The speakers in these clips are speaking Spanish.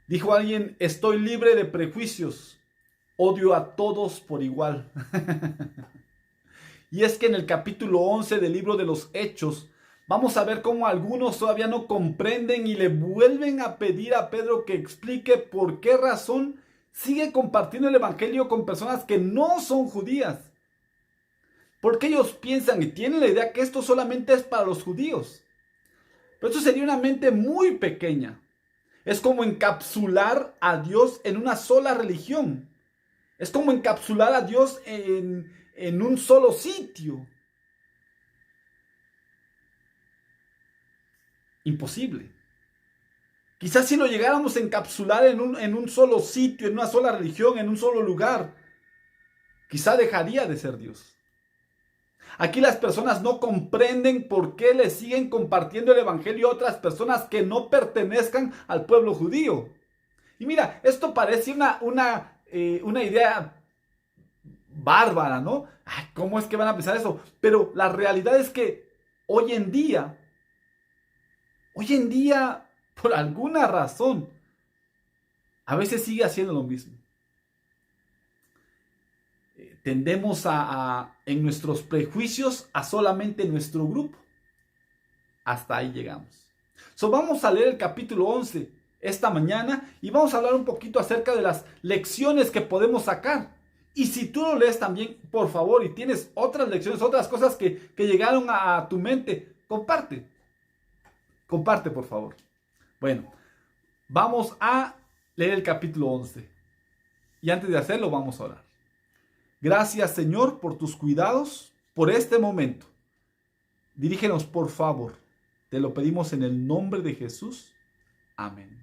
Dijo alguien, estoy libre de prejuicios, odio a todos por igual. Y es que en el capítulo 11 del libro de los Hechos, vamos a ver cómo algunos todavía no comprenden y le vuelven a pedir a Pedro que explique por qué razón sigue compartiendo el evangelio con personas que no son judías. Porque ellos piensan y tienen la idea que esto solamente es para los judíos. Pero eso sería una mente muy pequeña. Es como encapsular a Dios en una sola religión. Es como encapsular a Dios en un solo sitio. Imposible. Quizás si lo llegáramos a encapsular en un solo sitio, en una sola religión, en un solo lugar, quizá dejaría de ser Dios. Aquí las personas no comprenden por qué le siguen compartiendo el evangelio a otras personas que no pertenezcan al pueblo judío. Y mira, esto parece una idea bárbara, ¿no? Ay, ¿cómo es que van a pensar eso? Pero la realidad es que hoy en día, por alguna razón, a veces sigue haciendo lo mismo. Tendemos en nuestros prejuicios a solamente nuestro grupo. Hasta ahí llegamos. Vamos a leer el capítulo 11 esta mañana y vamos a hablar un poquito acerca de las lecciones que podemos sacar. Y si tú lo lees también, por favor, y tienes otras lecciones, otras cosas que llegaron a tu mente, comparte. Comparte, por favor. Bueno, vamos a leer el capítulo 11. Y antes de hacerlo, vamos a orar. Gracias, Señor, por tus cuidados, por este momento. Dirígenos, por favor. Te lo pedimos en el nombre de Jesús. Amén.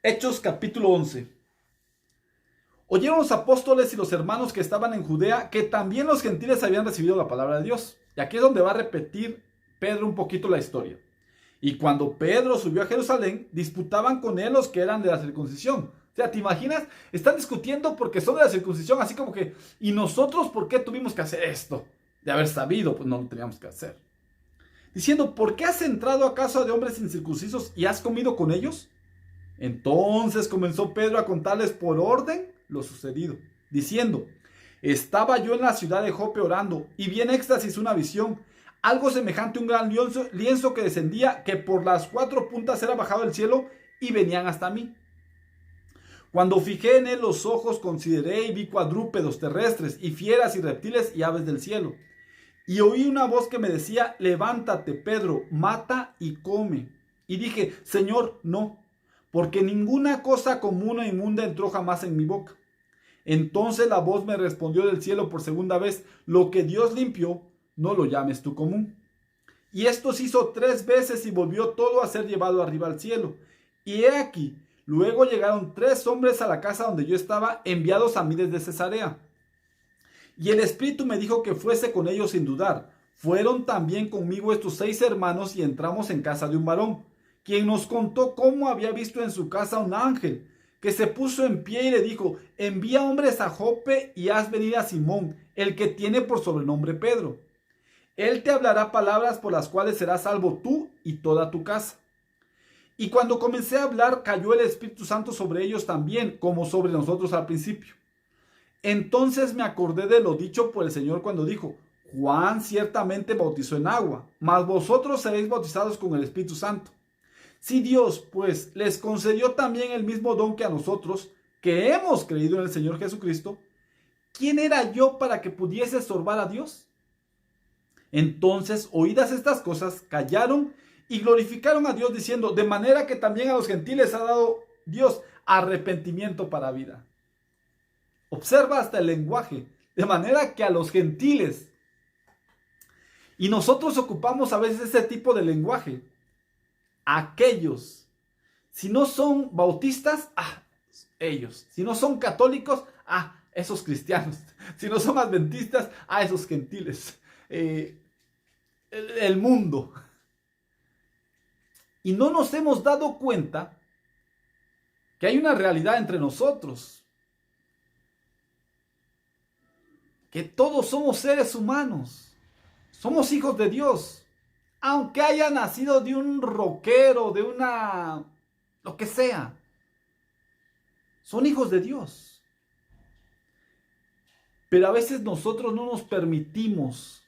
Hechos capítulo 11. Oyeron los apóstoles y los hermanos que estaban en Judea que también los gentiles habían recibido la palabra de Dios. Y aquí es donde va a repetir Pedro un poquito la historia. Y cuando Pedro subió a Jerusalén, disputaban con él los que eran de la circuncisión. O sea, ¿te imaginas? Están discutiendo porque son de la circuncisión, así como que, ¿y nosotros por qué tuvimos que hacer esto? De haber sabido, pues no lo teníamos que hacer. Diciendo, ¿por qué has entrado a casa de hombres incircuncisos y has comido con ellos? Entonces comenzó Pedro a contarles por orden lo sucedido, diciendo, estaba yo en la ciudad de Jope orando y vi en éxtasis una visión, algo semejante a un gran lienzo que descendía, que por las cuatro puntas era bajado del cielo y venían hasta mí. Cuando fijé en él los ojos, consideré y vi cuadrúpedos terrestres y fieras y reptiles y aves del cielo. Y oí una voz que me decía, levántate, Pedro, mata y come. Y dije, Señor, no, porque ninguna cosa común o inmunda entró jamás en mi boca. Entonces la voz me respondió del cielo por segunda vez, lo que Dios limpió, no lo llames tú común. Y esto se hizo 3 veces y volvió todo a ser llevado arriba al cielo. Y he aquí, luego llegaron 3 hombres a la casa donde yo estaba, enviados a mí desde Cesarea. Y el Espíritu me dijo que fuese con ellos sin dudar. Fueron también conmigo estos 6 hermanos y entramos en casa de un varón, quien nos contó cómo había visto en su casa un ángel, que se puso en pie y le dijo, envía hombres a Jope y haz venir a Simón, el que tiene por sobrenombre Pedro. Él te hablará palabras por las cuales serás salvo tú y toda tu casa. Y cuando comencé a hablar, cayó el Espíritu Santo sobre ellos también, como sobre nosotros al principio. Entonces me acordé de lo dicho por el Señor cuando dijo, Juan ciertamente bautizó en agua, mas vosotros seréis bautizados con el Espíritu Santo. Si Dios, pues, les concedió también el mismo don que a nosotros, que hemos creído en el Señor Jesucristo, ¿quién era yo para que pudiese estorbar a Dios? Entonces, oídas estas cosas, callaron y glorificaron a Dios diciendo, de manera que también a los gentiles ha dado Dios arrepentimiento para vida. Observa hasta el lenguaje, de manera que a los gentiles. Y nosotros ocupamos a veces ese tipo de lenguaje. Aquellos. Si no son bautistas, ellos. Si no son católicos, esos cristianos. Si no son adventistas, esos gentiles. El mundo. Y no nos hemos dado cuenta que hay una realidad entre nosotros. Que todos somos seres humanos. Somos hijos de Dios. Aunque haya nacido de un rockero, de una lo que sea. Son hijos de Dios. Pero a veces nosotros no nos permitimos.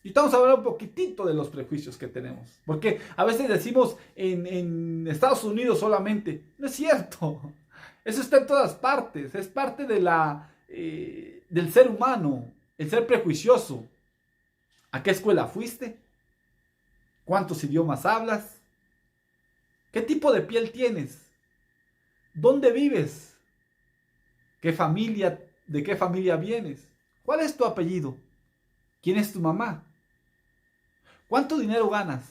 Y vamos a hablar un poquitito de los prejuicios que tenemos. Porque a veces decimos en Estados Unidos solamente. No es cierto. Eso está en todas partes. Es parte de del ser humano. El ser prejuicioso. ¿A qué escuela fuiste? ¿Cuántos idiomas hablas? ¿Qué tipo de piel tienes? ¿Dónde vives? ¿De qué familia vienes? ¿Cuál es tu apellido? ¿Quién es tu mamá? ¿Cuánto dinero ganas?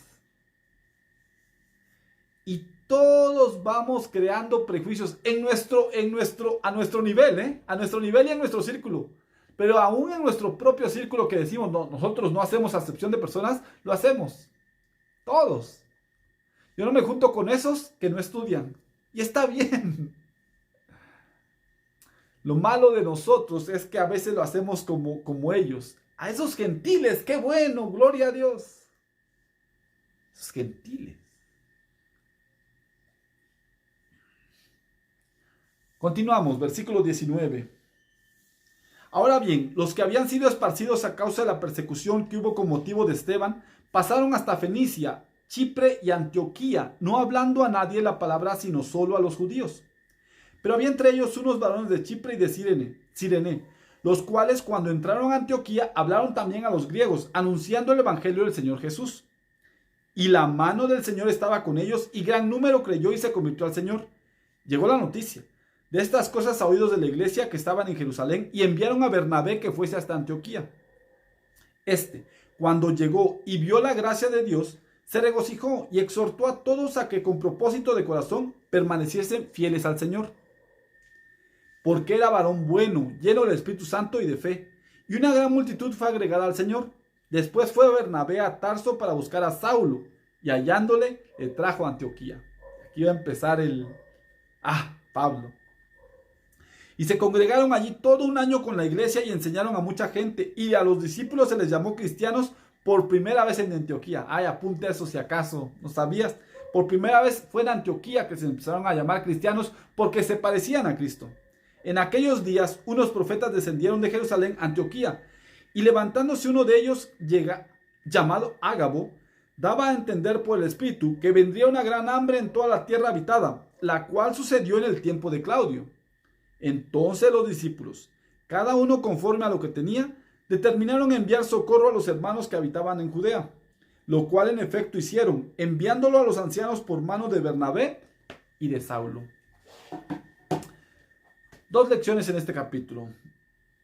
Y todos vamos creando prejuicios a nuestro nivel, ¿eh? A nuestro nivel y en nuestro círculo. Pero aún en nuestro propio círculo que decimos, no, nosotros no hacemos acepción de personas, lo hacemos. Todos. Yo no me junto con esos que no estudian. Y está bien. Lo malo de nosotros es que a veces lo hacemos como ellos. A esos gentiles, qué bueno, gloria a Dios. Esos gentiles. Continuamos, versículo 19. Ahora bien, los que habían sido esparcidos a causa de la persecución que hubo con motivo de Esteban, pasaron hasta Fenicia, Chipre y Antioquía, no hablando a nadie la palabra, sino solo a los judíos. Pero había entre ellos unos varones de Chipre y de Cirene, los cuales cuando entraron a Antioquía hablaron también a los griegos, anunciando el evangelio del Señor Jesús. Y la mano del Señor estaba con ellos, y gran número creyó y se convirtió al Señor. Llegó la noticia de estas cosas a oídos de la iglesia que estaban en Jerusalén, y enviaron a Bernabé que fuese hasta Antioquía. Cuando llegó y vio la gracia de Dios, se regocijó y exhortó a todos a que con propósito de corazón permaneciesen fieles al Señor. Porque era varón bueno, lleno del Espíritu Santo y de fe, y una gran multitud fue agregada al Señor. Después fue Bernabé a Tarso para buscar a Saulo, y hallándole, le trajo a Antioquía. Aquí va a empezar Pablo. Y se congregaron allí todo un año con la iglesia y enseñaron a mucha gente, y a los discípulos se les llamó cristianos por primera vez en Antioquía. Apunta eso si acaso no sabías. Por primera vez fue en Antioquía que se empezaron a llamar cristianos porque se parecían a Cristo. En aquellos días unos profetas descendieron de Jerusalén a Antioquía, y levantándose uno de ellos, llamado Ágabo, daba a entender por el Espíritu que vendría una gran hambre en toda la tierra habitada, la cual sucedió en el tiempo de Claudio. Entonces los discípulos, cada uno conforme a lo que tenía, determinaron enviar socorro a los hermanos que habitaban en Judea, lo cual en efecto hicieron, enviándolo a los ancianos por mano de Bernabé y de Saulo. Dos lecciones en este capítulo.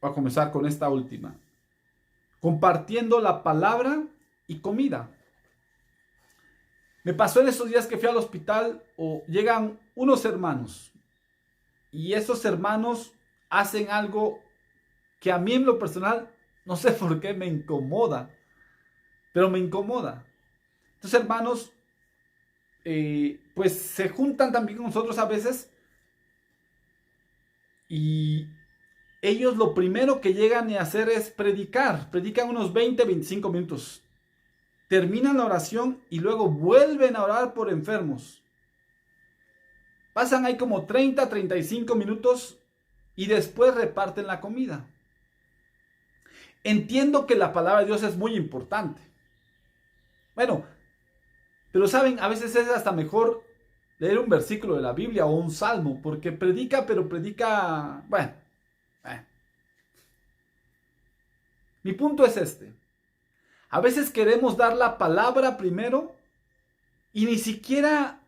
Voy a comenzar con esta última. Compartiendo la palabra y comida. Me pasó en estos días que fui al hospital, llegan unos hermanos, y esos hermanos hacen algo que a mí en lo personal, no sé por qué, me incomoda. Pero me incomoda. Estos hermanos, pues se juntan también con nosotros a veces. Y ellos lo primero que llegan a hacer es predicar. Predican unos 20-25 minutos. Terminan la oración y luego vuelven a orar por enfermos. Pasan ahí como 30-35 minutos y después reparten la comida. Entiendo que la palabra de Dios es muy importante. Bueno, pero saben, a veces es hasta mejor leer un versículo de la Biblia o un salmo, porque predica, bueno. Mi punto es este. A veces queremos dar la palabra primero y ni siquiera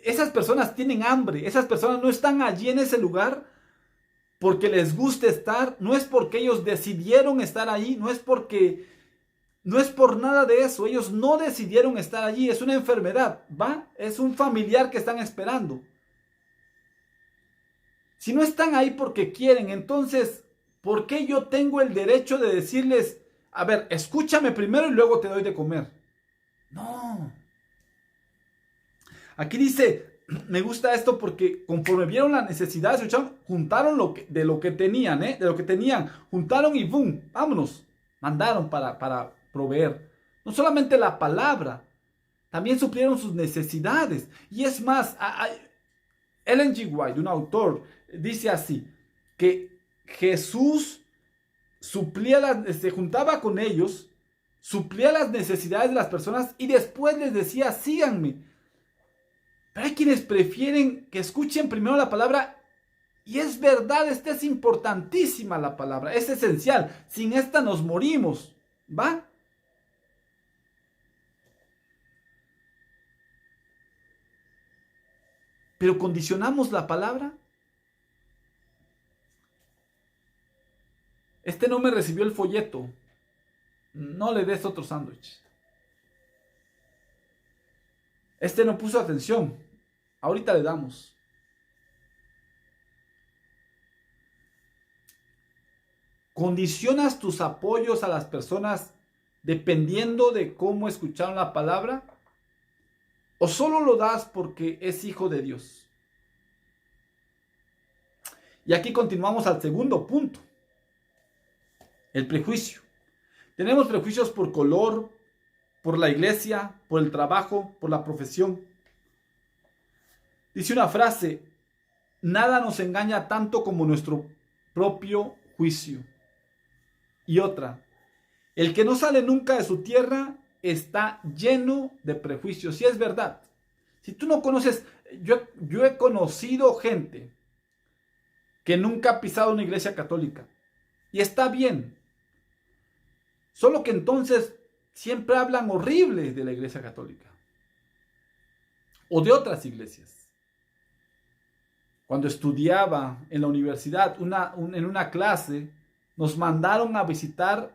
esas personas tienen hambre, esas personas no están allí en ese lugar porque les guste estar, no es porque ellos decidieron estar allí, no es por nada de eso, ellos no decidieron estar allí, es una enfermedad, ¿va? Es un familiar que están esperando. Si no están ahí porque quieren, entonces, ¿por qué yo tengo el derecho de decirles, a ver, escúchame primero y luego te doy de comer? No. Aquí dice, me gusta esto porque conforme vieron la necesidad, juntaron de lo que tenían, de lo que tenían, juntaron y boom, vámonos, mandaron para proveer. No solamente la palabra, también suplieron sus necesidades. Y es más, Ellen G. White, un autor, dice así, que Jesús se juntaba con ellos, suplía las necesidades de las personas y después les decía, síganme. Pero hay quienes prefieren que escuchen primero la palabra, y es verdad, esta es importantísima la palabra, es esencial, sin esta nos morimos, ¿va? Pero condicionamos la palabra. Este no me recibió el folleto, no le des otro sándwich. Este no puso atención, ahorita le damos. ¿Condicionas tus apoyos a las personas dependiendo de cómo escucharon la palabra? ¿O solo lo das porque es hijo de Dios? Y aquí continuamos al segundo punto. El prejuicio. Tenemos prejuicios por color, por la iglesia, por el trabajo, por la profesión. Dice una frase, nada nos engaña tanto como nuestro propio juicio. Y otra, el que no sale nunca de su tierra está lleno de prejuicios. Y es verdad. Si tú no conoces, yo he conocido gente que nunca ha pisado una iglesia católica. Y está bien. Solo que entonces siempre hablan horrible de la iglesia católica. O de otras iglesias. Cuando estudiaba en la universidad, en una clase, nos mandaron a visitar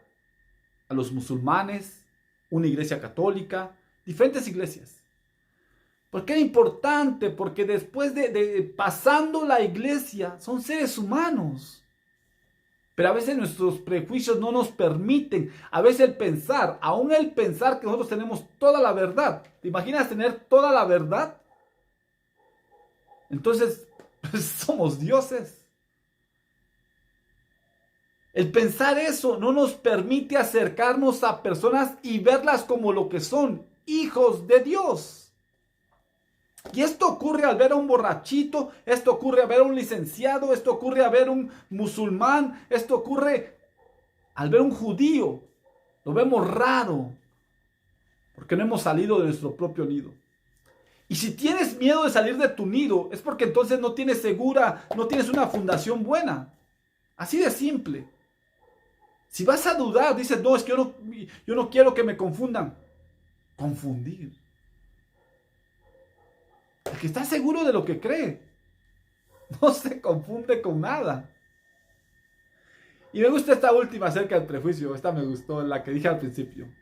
a los musulmanes, una iglesia católica, diferentes iglesias. ¿Por qué era importante? Porque después de pasando la iglesia, son seres humanos. Pero a veces nuestros prejuicios no nos permiten. A veces el pensar, aún el pensar que nosotros tenemos toda la verdad. ¿Te imaginas tener toda la verdad? Entonces, somos dioses. El pensar eso no nos permite acercarnos a personas y verlas como lo que son, hijos de Dios. Y esto ocurre al ver a un borrachito, esto ocurre al ver a un licenciado, esto ocurre al ver a un musulmán, esto ocurre al ver a un judío. Lo vemos raro, porque no hemos salido de nuestro propio nido. Y si tienes miedo de salir de tu nido, es porque entonces no tienes una fundación buena. Así de simple. Si vas a dudar, dices, no, es que yo no quiero que me confundan. Confundir. El que está seguro de lo que cree no se confunde con nada. Y me gusta esta última acerca del prejuicio. Esta me gustó, la que dije al principio.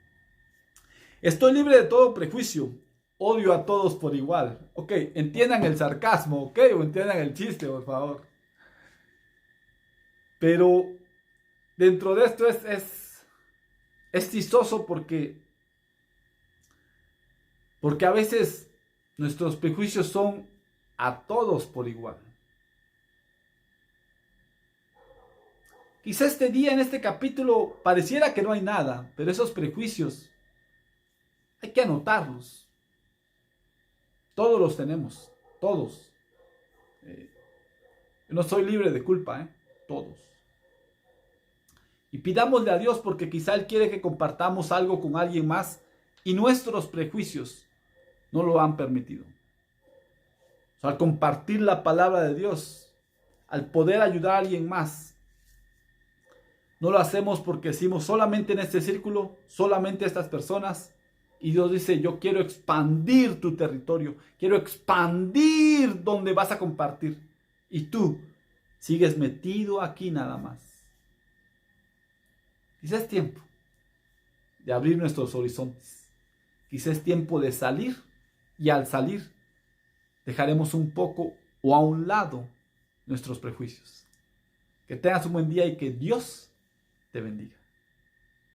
Estoy libre de todo prejuicio. Odio a todos por igual. Ok, entiendan el sarcasmo, ok, o entiendan el chiste, por favor. Pero dentro de esto es chistoso porque a veces nuestros prejuicios son a todos por igual. Quizá este día, en este capítulo, pareciera que no hay nada, pero esos prejuicios hay que anotarlos. Todos los tenemos, todos. Yo no soy libre de culpa, todos. Y pidámosle a Dios porque quizá Él quiere que compartamos algo con alguien más y nuestros prejuicios no lo han permitido. O sea, al compartir la palabra de Dios, al poder ayudar a alguien más, no lo hacemos porque decimos solamente en este círculo, solamente estas personas. Y Dios dice, yo quiero expandir tu territorio, quiero expandir donde vas a compartir. Y tú sigues metido aquí nada más. Quizás es tiempo de abrir nuestros horizontes. Quizás es tiempo de salir. Y al salir, dejaremos un poco o a un lado nuestros prejuicios. Que tengas un buen día y que Dios te bendiga.